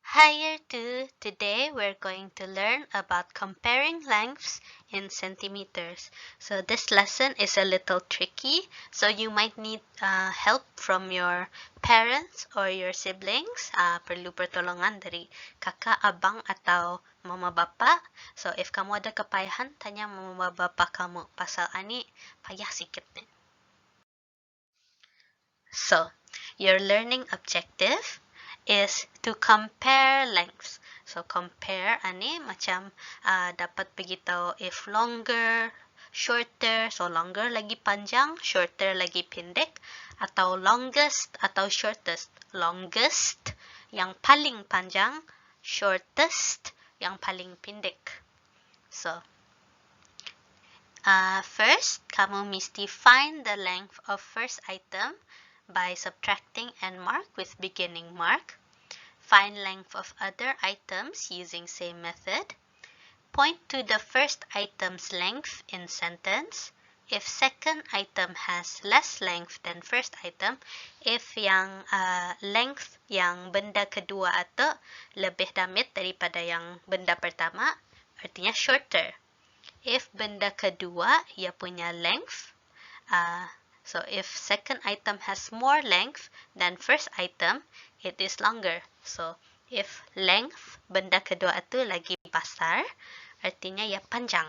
Hi Year 2, today we're going to learn about comparing lengths in centimeters. So this lesson is a little tricky, so you might need help from your parents or your siblings. Perlu pertolongan dari kakak, abang atau mama bapa. So if kamu ada kepayahan, tanya mama bapa kamu pasal ani payah sikit ni. So, your learning objective is to compare lengths. So, compare ani macam dapat beritahu if longer, shorter. So, longer lagi panjang, shorter lagi pendek. Atau longest atau shortest. Longest yang paling panjang, shortest yang paling pendek. So, first, kamu mesti find the length of first item by subtracting and mark with beginning mark. Find length of other items using same method. Point to the first item's length in sentence. If second item has less length than first item, if yang length yang benda kedua atau lebih damit daripada yang benda pertama, artinya shorter. If benda kedua, ia punya length, so if second item has more length than first item, it is longer. So if length benda kedua itu lagi besar, artinya ia panjang.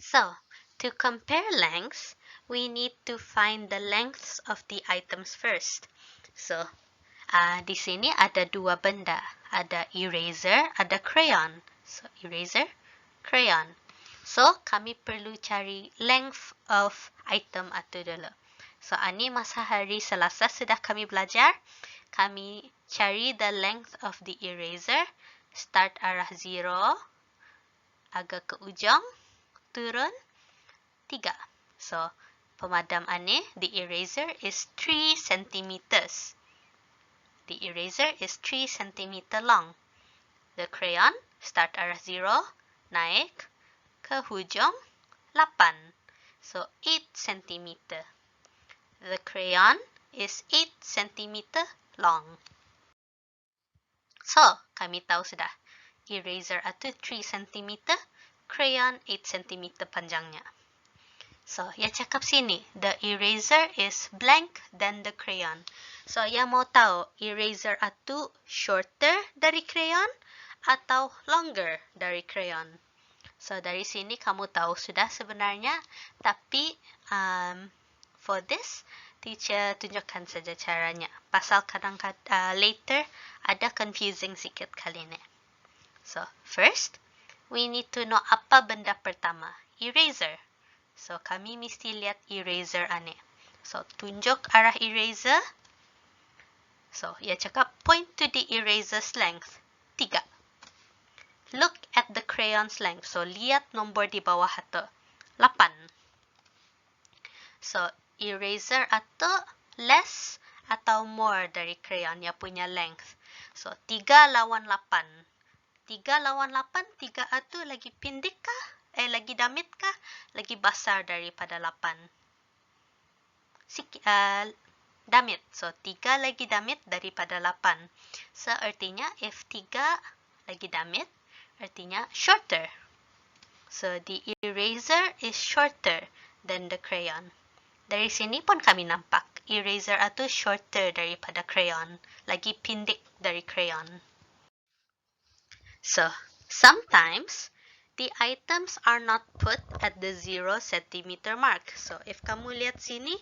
So to compare lengths, we need to find the lengths of the items first. So di sini ada dua benda, ada eraser, ada crayon. So eraser, crayon. So, kami perlu cari length of item itu dulu. So, ini masa hari Selasa sudah kami belajar. Kami cari the length of the eraser. Start arah 0. Agak ke ujung. Turun 3. So, pemadam ini, the eraser is 3 centimeters. The eraser is 3 centimeter long. The crayon, start arah 0. Naik ke hujung 8. So 8 cm. The crayon is 8 cm long. So, kami tahu sudah. Eraser itu 3 cm, crayon 8 cm panjangnya. So, ia cakap sini, the eraser is blank than the crayon. So, ia mau tahu eraser itu shorter dari crayon atau longer dari crayon. So, dari sini kamu tahu sudah sebenarnya. Tapi, for this, teacher tunjukkan saja caranya. Pasal kadang-kadang later, ada confusing sikit kali ini. So, first, we need to know apa benda pertama. Eraser. So, kami mesti lihat eraser ini. So, tunjuk arah eraser. So, ia cakap point to the eraser's length. 3. Look at the crayon's length. So, lihat nombor di bawah itu. 8. So, eraser itu less atau more dari crayon yang punya length. So, 3 lawan 8. 3 lawan 8, 3 itu lagi pendek kah? Lagi damit kah? Lagi besar daripada 8. Damit. So, 3 lagi damit daripada 8. So, artinya, if 3 lagi damit, artinya shorter. So, the eraser is shorter than the crayon. Dari sini pun kami nampak. Eraser itu shorter daripada crayon. Lagi pendek dari crayon. So, sometimes, the items are not put at the 0 centimeter mark. So, if kamu lihat sini,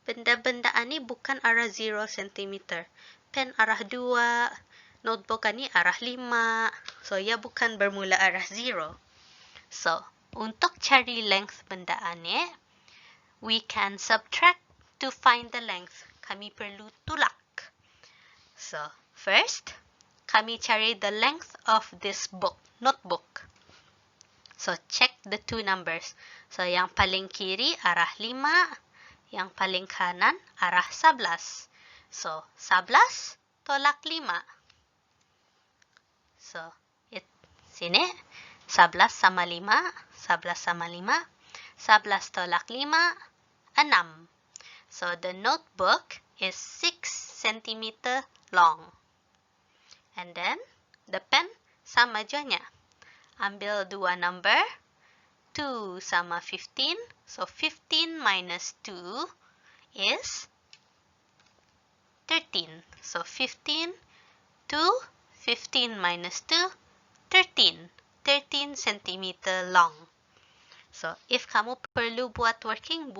benda-benda ini bukan arah 0 centimeter. Pen arah 2, notebook ini arah 5. So, ia bukan bermula arah 0. So, untuk cari length benda ini, we can subtract to find the length. Kami perlu tulak. So, first, kami cari the length of this notebook. So, check the two numbers. So, yang paling kiri arah 5, yang paling kanan arah 11. So, 11 tolak 5. So, sini 11 sama 5, 11 sama 5, 11 tolak 5, 6. So, the notebook is 6 centimeter long. And then, the pen sama juanya. Ambil dua number. 2 sama 15. So, 15 minus 2 is 13. So, 15 to 15 minus 2, 13. 13 centimeter long. So, if kamu perlu buat working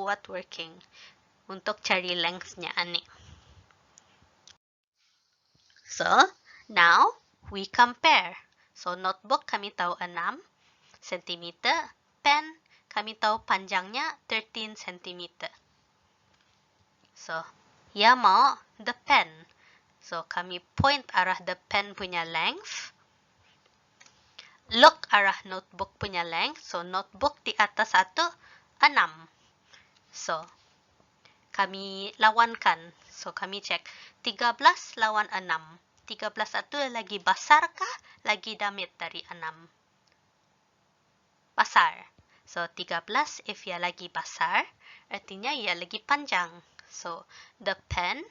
untuk cari lengthnya ani. So, now we compare. So, notebook kami tahu 6 cm, pen kami tahu panjangnya 13 cm. So, ya mau the pen. So, kami point arah the pen punya length. Look arah notebook punya length. So, notebook di atas 1, 6. So, kami lawankan. So, kami cek 13 lawan 6. 13 itu lagi besar kah? Lagi damit dari 6? Besar. So, 13 if ia lagi besar, artinya ia lagi panjang. So, the pen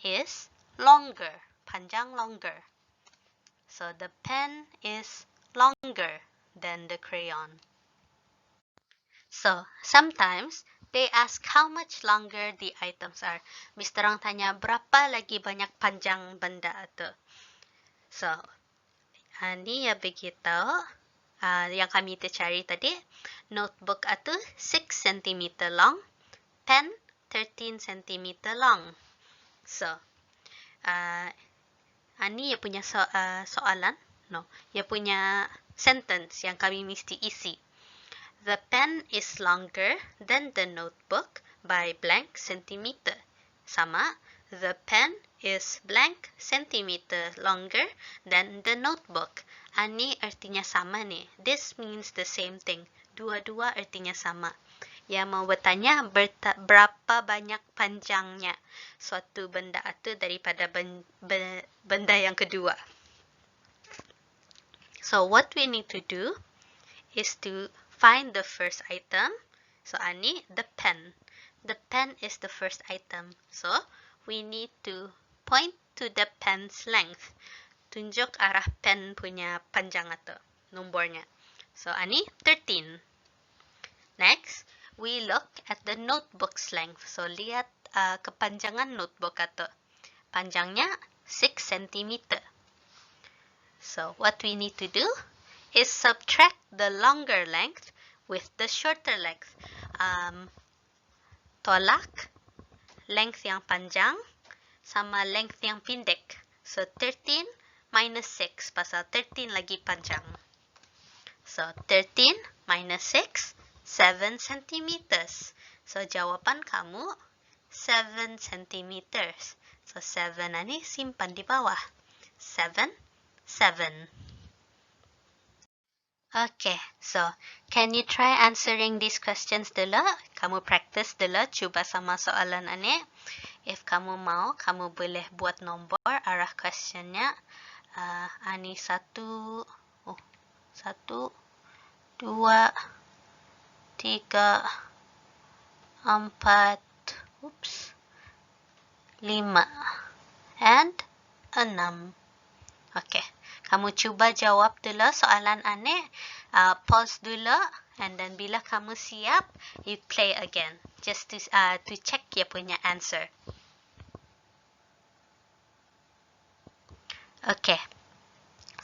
is longer. Panjang longer. So, the pen is longer than the crayon. So, sometimes they ask how much longer the items are. Mr. Orang tanya berapa lagi banyak panjang benda itu. So, ini ya begitu. Yang kami cari tadi, notebook itu 6 cm long, pen 13 cm long. So, ini ya punya soalan. No, ya punya sentence yang kami mesti isi. The pen is longer than the notebook by blank centimeter. Sama, the pen is blank centimeter longer than the notebook. Ini artinya sama nih. This means the same thing. Dua-dua artinya sama. Yang mau bertanya berapa banyak panjangnya suatu benda itu daripada benda yang kedua. So, what we need to do is to find the first item. So, ani the pen. The pen is the first item. So, we need to point to the pen's length. Tunjuk arah pen punya panjang atau nombornya. So, ani 13. Next, we look at the notebook's length. So, lihat kepanjangan notebook atau panjangnya 6 cm. So, what we need to do is subtract the longer length with the shorter length. Tolak length yang panjang sama length yang pendek. So, 13 minus 6 pasal 13 lagi panjang. So, 13 minus 6, 7 centimeters. So, jawapan kamu 7 centimeters. So, 7 ini simpan di bawah. 7. Okay, so can you try answering these questions dulu? Kamu practice dulu, cuba sama soalan ini. If kamu mau, kamu boleh buat nombor arah questionnya. Ini 1, 2, 3, 4, 5, and 6. Okay. Kamu cuba jawab dulu soalan ini. Pause dulu. And then bila kamu siap, you play again. Just to check you punya answer. Okay.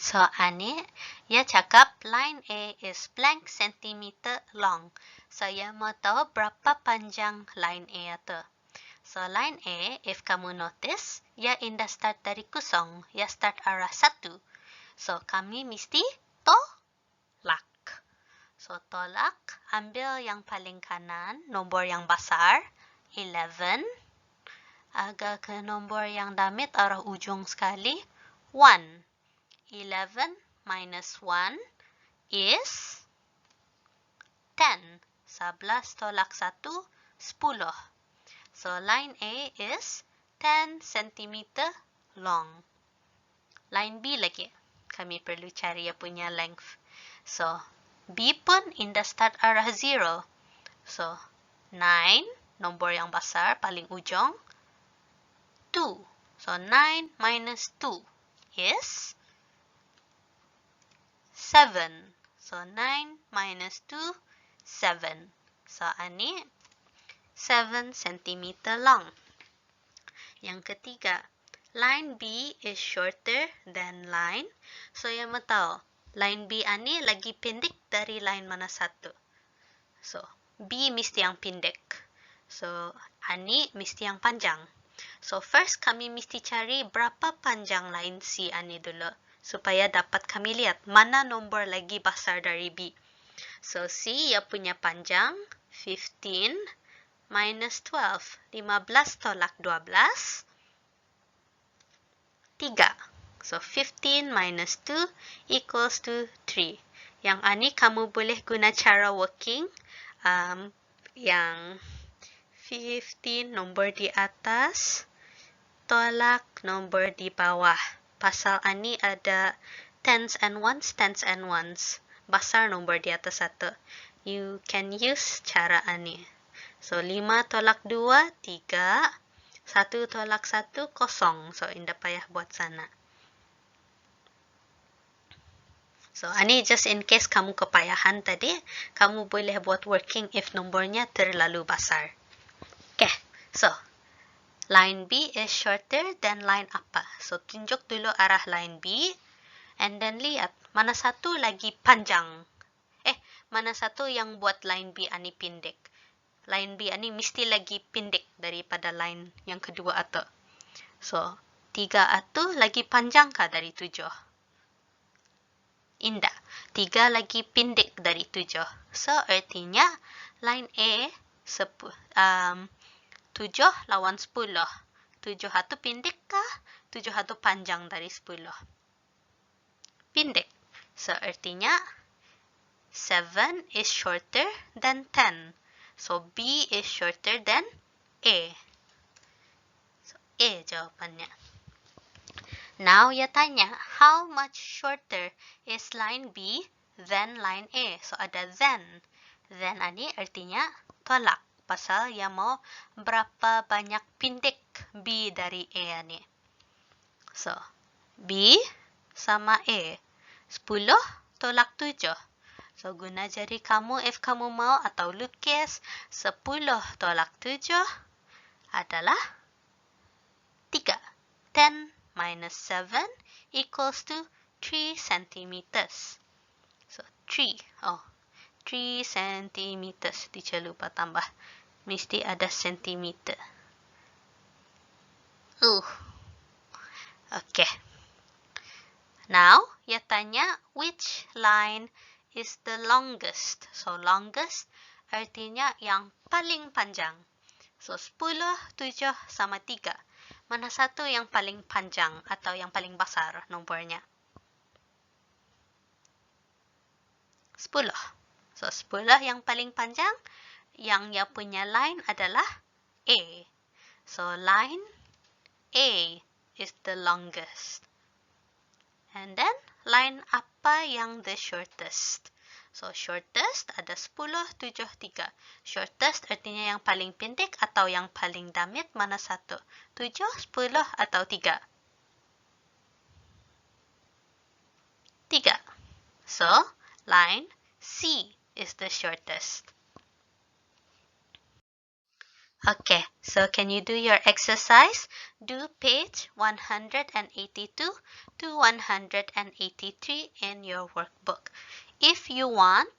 So, ini ia cakap line A is blank centimeter long. So, ia mau tahu berapa panjang line A itu. So, line A, if kamu notice, ia indah start dari kosong. Ia start arah 1. So, kami mesti tolak. So, tolak, ambil yang paling kanan, nombor yang besar, 11. Agak ke nombor yang damit, arah ujung sekali, 1. 11 minus 1 is 10. 11 tolak 1, 10. So, line A is 10 cm long. Line B lagi. Kami perlu cari ia punya length. So, B pun indah start arah 0. So, 9, nombor yang besar, paling ujung. 2. So 9 minus 2 is 7. So 9 minus 2, 7. So ani 7 cm long. Yang ketiga, line B is shorter than line. So yang mau tahu, line B ani lagi pendek dari line mana satu. So B mesti yang pendek. So ani mesti yang panjang. So first kami mesti cari berapa panjang line C ani dulu. Supaya dapat kami lihat mana nombor lagi besar dari B. So C ia punya panjang 15 minus 12. 15 tolak 12. 3. So 15 minus 2 equals to 3. Yang ani kamu boleh guna cara working. Yang 15 nombor di atas tolak nombor di bawah. Pasal ani ada tens and ones, besar nombor di atas satu. You can use cara ani. So 5 tolak 2, 3. 1 tolak 1, 0. So indah payah buat sana. So ani just in case kamu kepayahan tadi, kamu boleh buat working if nombornya terlalu besar. Okay, so line B is shorter than line apa? So, tunjuk dulu arah line B. And then lihat, mana satu lagi panjang. Mana satu yang buat line B ani pendek. Line B ani mesti lagi pendek daripada line yang kedua atau. So, 3 atau lagi panjang kah dari 7? Indah. 3 lagi pendek dari 7. So, artinya line A 7 lawan 10. 7 satu pendek kah? 7 satu panjang dari 10. Pendek. So, artinya 7 is shorter than 10. So, B is shorter than A. So, A jawapannya. Now, ia tanya, how much shorter is line B than line A? So, ada than. Than ani artinya tolak. Pasal ia mau berapa banyak pendek B dari A ni. So, B sama A. 10 tolak 7. So, guna jari kamu if kamu mau atau lukis. 10 tolak 7 adalah 3. 10 minus 7 equals to 3 centimeters. So, 3. 3 centimeters. Teacher lupa tambah. Mesti ada sentimeter. Okay. Now, ia tanya, which line is the longest? So, longest artinya yang paling panjang. So, 10, 7 sama 3. Mana satu yang paling panjang atau yang paling besar nombornya? 10. So, 10 yang paling panjang. Yang ia punya line adalah A. So, line A is the longest. And then, line apa yang the shortest? So, shortest ada 10, 7, 3. Shortest artinya yang paling pendek atau yang paling damit mana satu? 7, 10 atau 3? 3. So, line C is the shortest. Okay, so can you do your exercise? Do page 182 to 183 in your workbook. If you want,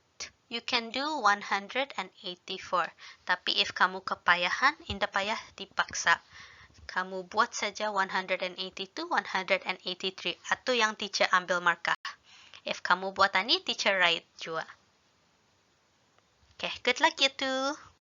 you can do 184. Tapi if kamu kepayahan, indah payah dipaksa. Kamu buat saja 182, 183. Atau yang teacher ambil markah. If kamu buat ani, teacher write juga. Okay, good luck you two.